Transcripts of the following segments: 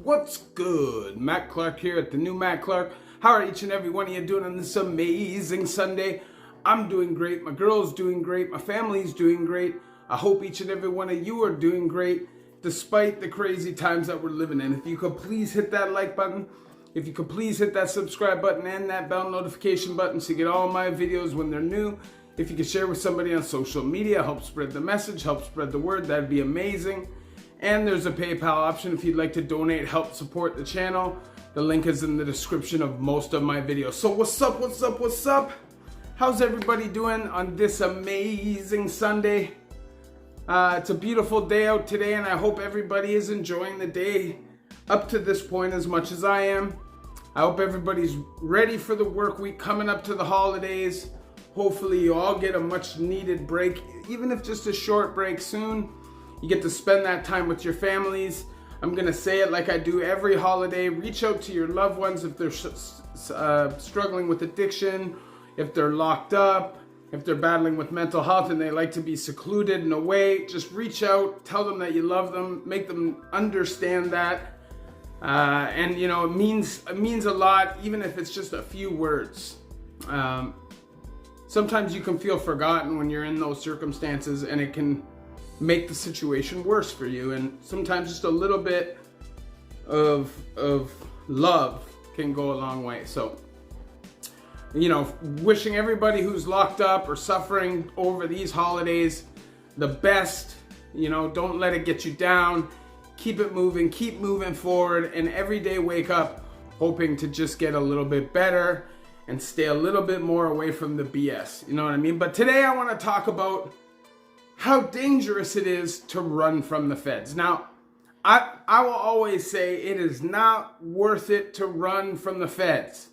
What's good? Matt Clark here at the new Matt Clark. How are each and every one of you doing on this amazing Sunday? I'm doing great. My girl's doing great. My family's doing great. I hope each and every one of you are doing great despite the crazy times that we're living in. If you could please hit that like button. If you could please hit that subscribe button and that bell notification button so you get all my videos when they're new. If you could share with somebody on social media, help spread the message, help spread the word, that'd be amazing. And there's a PayPal option if you'd like to donate, help support the channel. The link is in the description of most of my videos. So what's up, what's up, what's up? How's everybody doing on this amazing Sunday? It's a beautiful day out today, and I hope everybody is enjoying the day up to this point as much as I am. I hope everybody's ready for the work week coming up to the holidays. Hopefully you all get a much needed break, even if just a short break soon. You get to spend that time with your families. I'm gonna say it like I do every holiday. Reach out to your loved ones if they're struggling with addiction, if they're locked up, if they're battling with mental health and they like to be secluded and away. Just reach out, tell them that you love them, make them understand that. And you know, it means a lot, even if it's just a few words. Sometimes you can feel forgotten when you're in those circumstances, and it can make the situation worse for you. And sometimes just a little bit of love can go a long way. So, you know, wishing everybody who's locked up or suffering over these holidays the best. You know, don't let it get you down. Keep it moving, keep moving forward, and every day wake up hoping to just get a little bit better and stay a little bit more away from the BS. You know what I mean? But today I want to talk about how dangerous it is to run from the feds. Now, I will always say it is not worth it to run from the feds.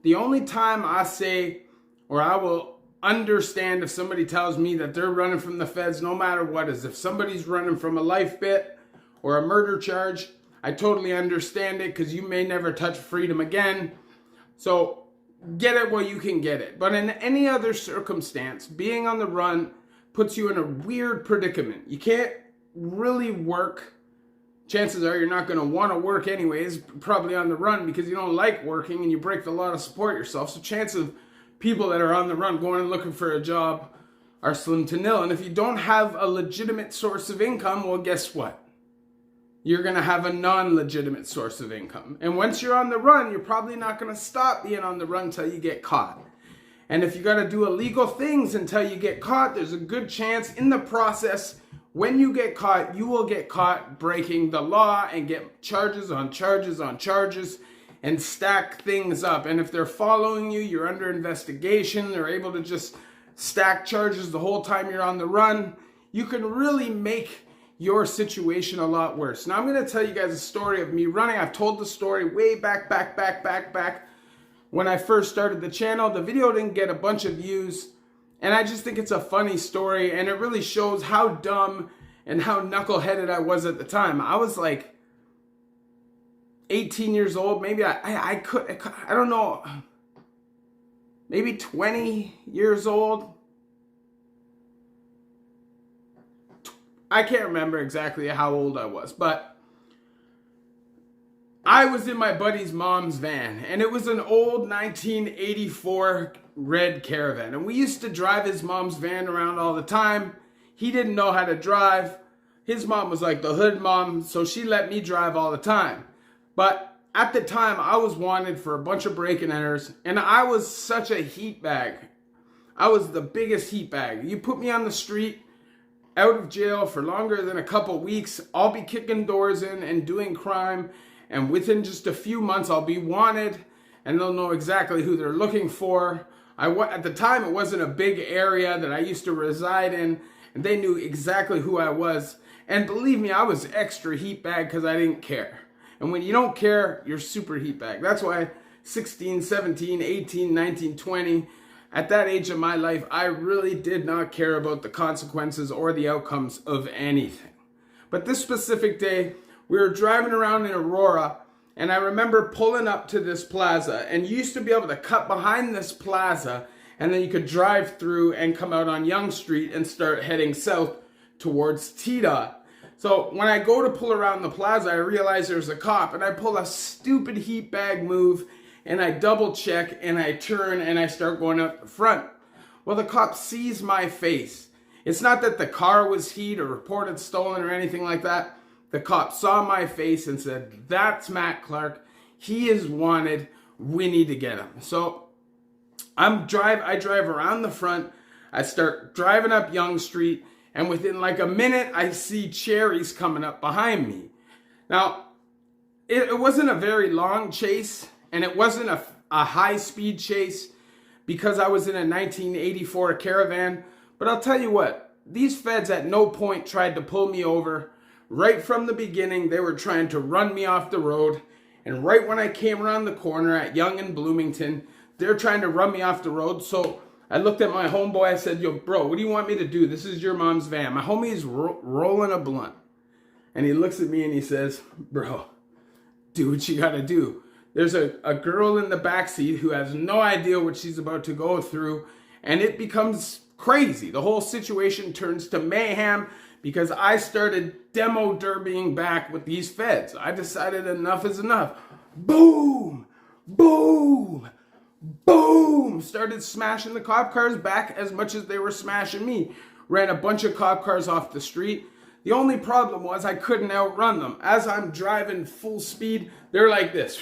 The only time I say, or I will understand if somebody tells me that they're running from the feds no matter what, is if somebody's running from a life bit or a murder charge. I totally understand it because you may never touch freedom again. So get it while you can get it. But in any other circumstance, being on the run puts you in a weird predicament. You can't really work. Chances are you're not going to want to work anyways, probably on the run because you don't like working and you break the law to support yourself. So chances of people that are on the run going and looking for a job are slim to nil. And if you don't have a legitimate source of income, well, guess what? You're going to have a non-legitimate source of income. And once you're on the run, you're probably not going to stop being on the run until you get caught. And if you got to do illegal things until you get caught, there's a good chance in the process, when you get caught, you will get caught breaking the law and get charges on charges on charges and stack things up. And if they're following you, you're under investigation, they're able to just stack charges the whole time you're on the run. You can really make your situation a lot worse. Now I'm going to tell you guys a story of me running. I've told the story way back when I first started the channel. The video didn't get a bunch of views, and I just think it's a funny story, and it really shows how dumb and how knuckleheaded I was at the time. I was like 18 years old, maybe I don't know, maybe 20 years old. I can't remember exactly how old I was, but I was in my buddy's mom's van, and it was an old 1984 red Caravan, and we used to drive his mom's van around all the time. He didn't know how to drive. His mom was like the hood mom, so she let me drive all the time. But at the time, I was wanted for a bunch of break and enters, and I was such a heat bag. I was the biggest heat bag. You put me on the street, out of jail for longer than a couple weeks, I'll be kicking doors in and doing crime. And within just a few months, I'll be wanted, and they'll know exactly who they're looking for. At the time, it wasn't a big area that I used to reside in, and they knew exactly who I was. And believe me, I was extra heat bag because I didn't care. And when you don't care, you're super heat bag. That's why 16, 17, 18, 19, 20, at that age of my life, I really did not care about the consequences or the outcomes of anything. But this specific day, we were driving around in Aurora, and I remember pulling up to this plaza, and you used to be able to cut behind this plaza, and then you could drive through and come out on Yonge Street and start heading south towards T-Dot. So when I go to pull around the plaza, I realize there's a cop, and I pull a stupid heat bag move, and I double check, and I turn, and I start going up the front. Well, the cop sees my face. It's not that the car was heat or reported stolen or anything like that. The cop saw my face and said, "That's Matt Clark. He is wanted. We need to get him." So I drive around the front. I start driving up Yonge Street, and within like a minute, I see cherries coming up behind me. Now, it wasn't a very long chase, and it wasn't a high-speed chase because I was in a 1984 Caravan. But I'll tell you what, these feds at no point tried to pull me over. Right from the beginning, they were trying to run me off the road. And right when I came around the corner at Yonge and Bloomington, they're trying to run me off the road. So I looked at my homeboy. I said, "Yo, bro, what do you want me to do? This is your mom's van." My homie is rolling a blunt. And he looks at me and he says, "Bro, do what you gotta do. There's a girl in the backseat who has no idea what she's about to go through." And it becomes crazy. The whole situation turns to mayhem because I started demo derbying back with these feds. I decided enough is enough. Boom! Boom! Boom! Started smashing the cop cars back as much as they were smashing me. Ran a bunch of cop cars off the street. The only problem was I couldn't outrun them. As I'm driving full speed, they're like this.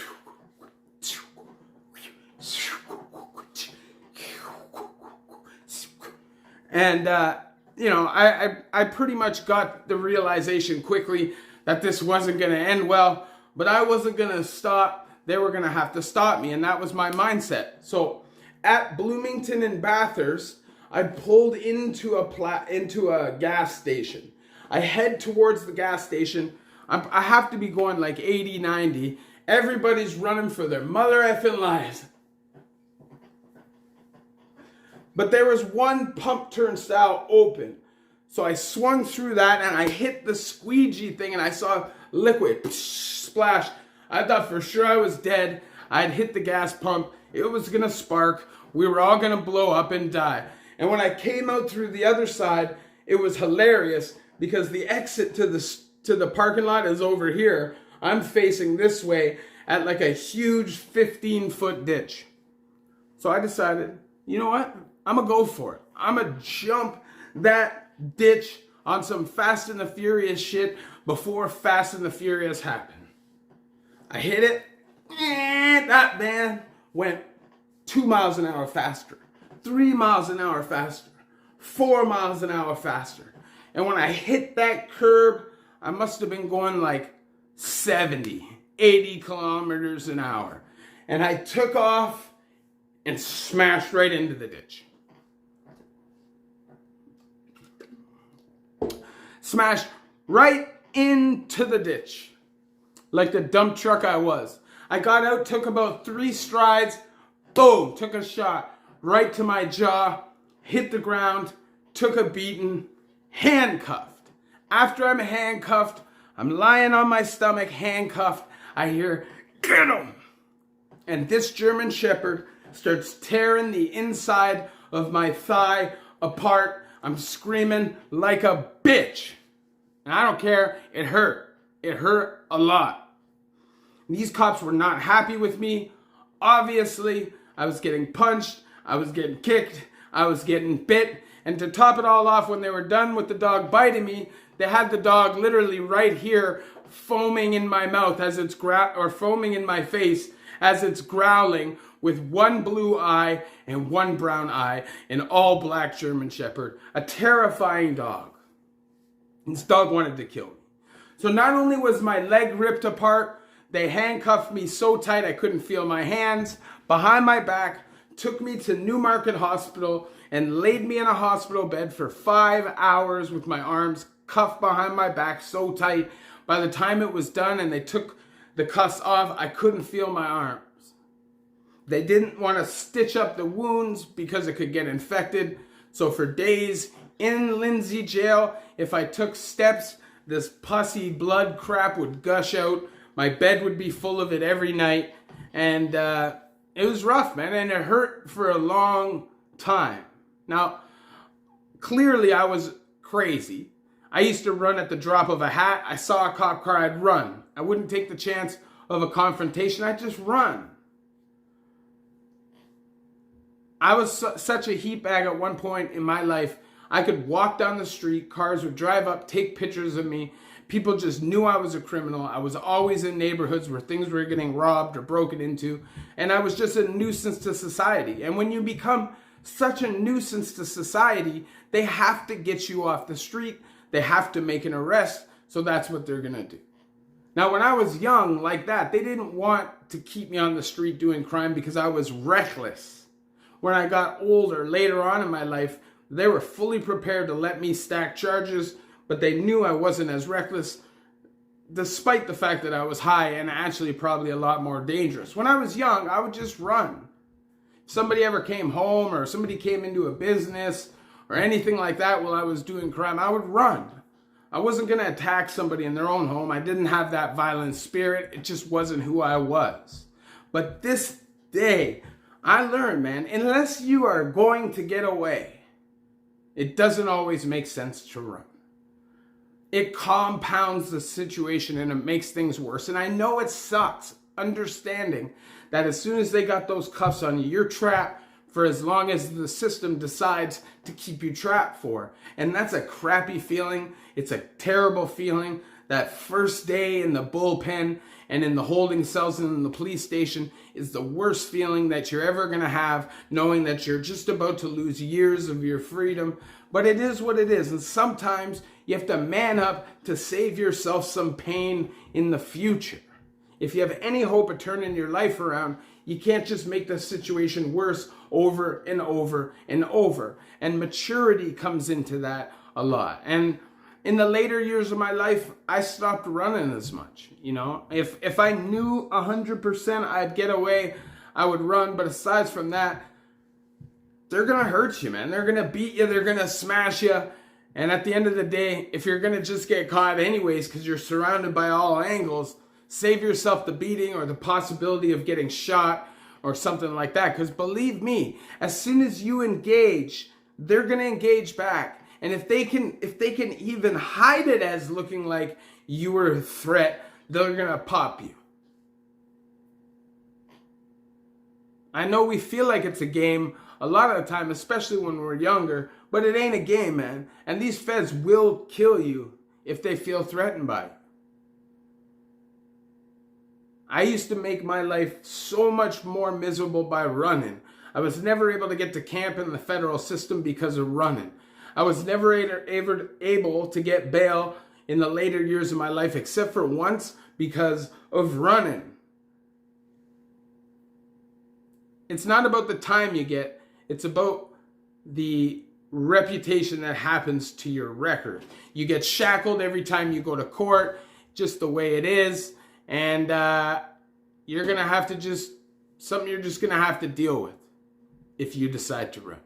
And, I pretty much got the realization quickly that this wasn't going to end well, but I wasn't going to stop. They were going to have to stop me, and that was my mindset. So at Bloomington and Bathurst, I pulled into a gas station. I head towards the gas station. I have to be going like 80, 90. Everybody's running for their mother effing lives. But there was one pump turnstile open. So I swung through that and I hit the squeegee thing and I saw liquid splash. I thought for sure I was dead. I'd hit the gas pump. It was going to spark. We were all going to blow up and die. And when I came out through the other side, it was hilarious because the exit to the parking lot is over here. I'm facing this way at like a huge 15-foot ditch. So I decided, you know what? I'm going to go for it. I'm going to jump that ditch on some Fast and the Furious shit before Fast and the Furious happened. I hit it, and that van went 2 miles an hour faster, 3 miles an hour faster, 4 miles an hour faster. And when I hit that curb, I must have been going like 70, 80 kilometers an hour. And I took off and smashed right into the ditch. Smashed right into the ditch. Like the dump truck I was. I got out, took about 3 strides, boom, took a shot right to my jaw, hit the ground, took a beating, handcuffed. After I'm handcuffed, I'm lying on my stomach, handcuffed, I hear, "Get him!" And this German Shepherd starts tearing the inside of my thigh apart. I'm screaming like a bitch. And I don't care, it hurt. It hurt a lot. These cops were not happy with me. Obviously, I was getting punched, I was getting kicked, I was getting bit. And to top it all off, when they were done with the dog biting me, they had the dog literally right here foaming in my mouth as it's foaming in my face as it's growling with one blue eye and one brown eye, an all black German Shepherd, a terrifying dog. This dog wanted to kill me. So not only was my leg ripped apart, they handcuffed me so tight I couldn't feel my hands behind my back, took me to Newmarket Hospital and laid me in a hospital bed for 5 hours with my arms cuffed behind my back so tight. By the time it was done and they took the cuffs off, I couldn't feel my arms. They didn't want to stitch up the wounds because it could get infected. So for days in Lindsay jail, if I took steps, this pussy blood crap would gush out. My bed would be full of it every night. And it was rough, man. And it hurt for a long time. Now, clearly I was crazy. I used to run at the drop of a hat. I saw a cop car, I'd run. I wouldn't take the chance of a confrontation. I'd just run. I was such a heat bag at one point in my life. I could walk down the street, cars would drive up, take pictures of me. People just knew I was a criminal. I was always in neighborhoods where things were getting robbed or broken into, and I was just a nuisance to society. And when you become such a nuisance to society, they have to get you off the street. They have to make an arrest, so that's what they're gonna do. Now, when I was young like that, they didn't want to keep me on the street doing crime because I was reckless. When I got older, later on in my life, they were fully prepared to let me stack charges, but they knew I wasn't as reckless, despite the fact that I was high and actually probably a lot more dangerous. When I was young, I would just run. If somebody ever came home or somebody came into a business or anything like that while I was doing crime, I would run. I wasn't going to attack somebody in their own home. I didn't have that violent spirit. It just wasn't who I was. But this day, I learned, man, unless you are going to get away, it doesn't always make sense to run. It compounds the situation and it makes things worse. And I know it sucks, understanding that as soon as they got those cuffs on you, you're trapped for as long as the system decides to keep you trapped for. And that's a crappy feeling. It's a terrible feeling. That first day in the bullpen and in the holding cells and in the police station is the worst feeling that you're ever going to have, knowing that you're just about to lose years of your freedom. But it is what it is. And sometimes you have to man up to save yourself some pain in the future. If you have any hope of turning your life around, you can't just make the situation worse over and over and over. And maturity comes into that a lot. And in the later years of my life, I stopped running as much. You know, if I knew 100% I'd get away, I would run. But aside from that, they're going to hurt you, man. They're going to beat you. They're going to smash you. And at the end of the day, if you're going to just get caught anyways because you're surrounded by all angles, save yourself the beating or the possibility of getting shot or something like that. Because believe me, as soon as you engage, they're going to engage back. And if they can even hide it as looking like you were a threat, they're going to pop you. I know we feel like it's a game a lot of the time, especially when we're younger, but it ain't a game, man. And these feds will kill you if they feel threatened by you. I used to make my life so much more miserable by running. I was never able to get to camp in the federal system because of running. I was never able to get bail in the later years of my life, except for once because of running. It's not about the time you get. It's about the reputation that happens to your record. You get shackled every time you go to court, just the way it is. And you're going to have to something you're just going to have to deal with if you decide to run.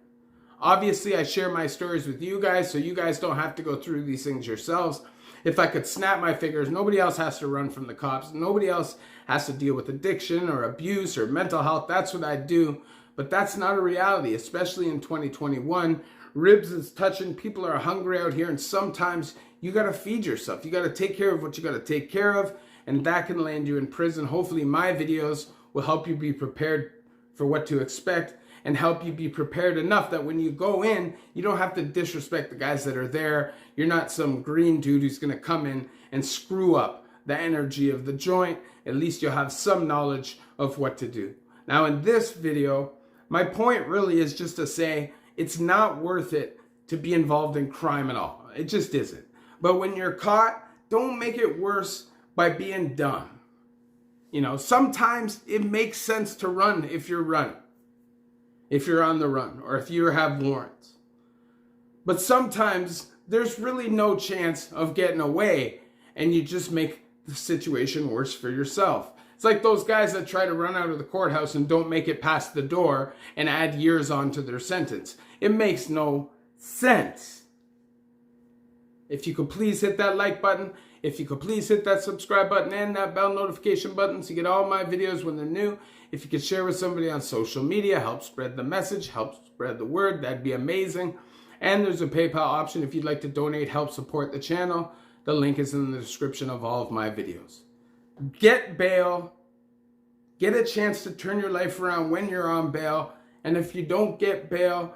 Obviously, I share my stories with you guys, so you guys don't have to go through these things yourselves. If I could snap my fingers, nobody else has to run from the cops. Nobody else has to deal with addiction or abuse or mental health. That's what I do. But that's not a reality, especially in 2021. Ribs is touching. People are hungry out here, and sometimes you got to feed yourself. You got to take care of what you got to take care of, and that can land you in prison. Hopefully, my videos will help you be prepared for what to expect and help you be prepared enough that when you go in, you don't have to disrespect the guys that are there. You're not some green dude who's going to come in and screw up the energy of the joint. At least you'll have some knowledge of what to do. Now, in this video, my point really is just to say it's not worth it to be involved in crime at all. It just isn't. But when you're caught, don't make it worse by being dumb. You know, sometimes it makes sense to run if you're running, if you're on the run, or if you have warrants. But sometimes there's really no chance of getting away, and you just make the situation worse for yourself. It's like those guys that try to run out of the courthouse and don't make it past the door and add years onto their sentence. It makes no sense. If you could please hit that like button, if you could please hit that subscribe button and that bell notification button so you get all my videos when they're new. If you could share with somebody on social media, help spread the message, help spread the word, that'd be amazing. And there's a PayPal option if you'd like to donate, help support the channel. The link is in the description of all of my videos. Get bail. Get a chance to turn your life around when you're on bail. And if you don't get bail,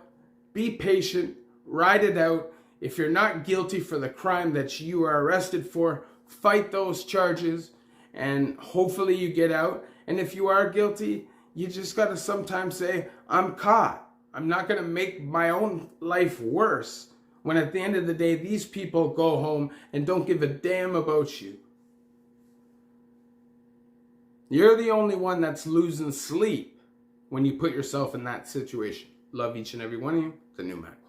be patient, ride it out. If you're not guilty for the crime that you are arrested for, fight those charges and hopefully you get out. And if you are guilty, you just got to sometimes say, I'm caught. I'm not going to make my own life worse when at the end of the day, these people go home and don't give a damn about you. You're the only one that's losing sleep when you put yourself in that situation. Love each and every one of you. The New Mac.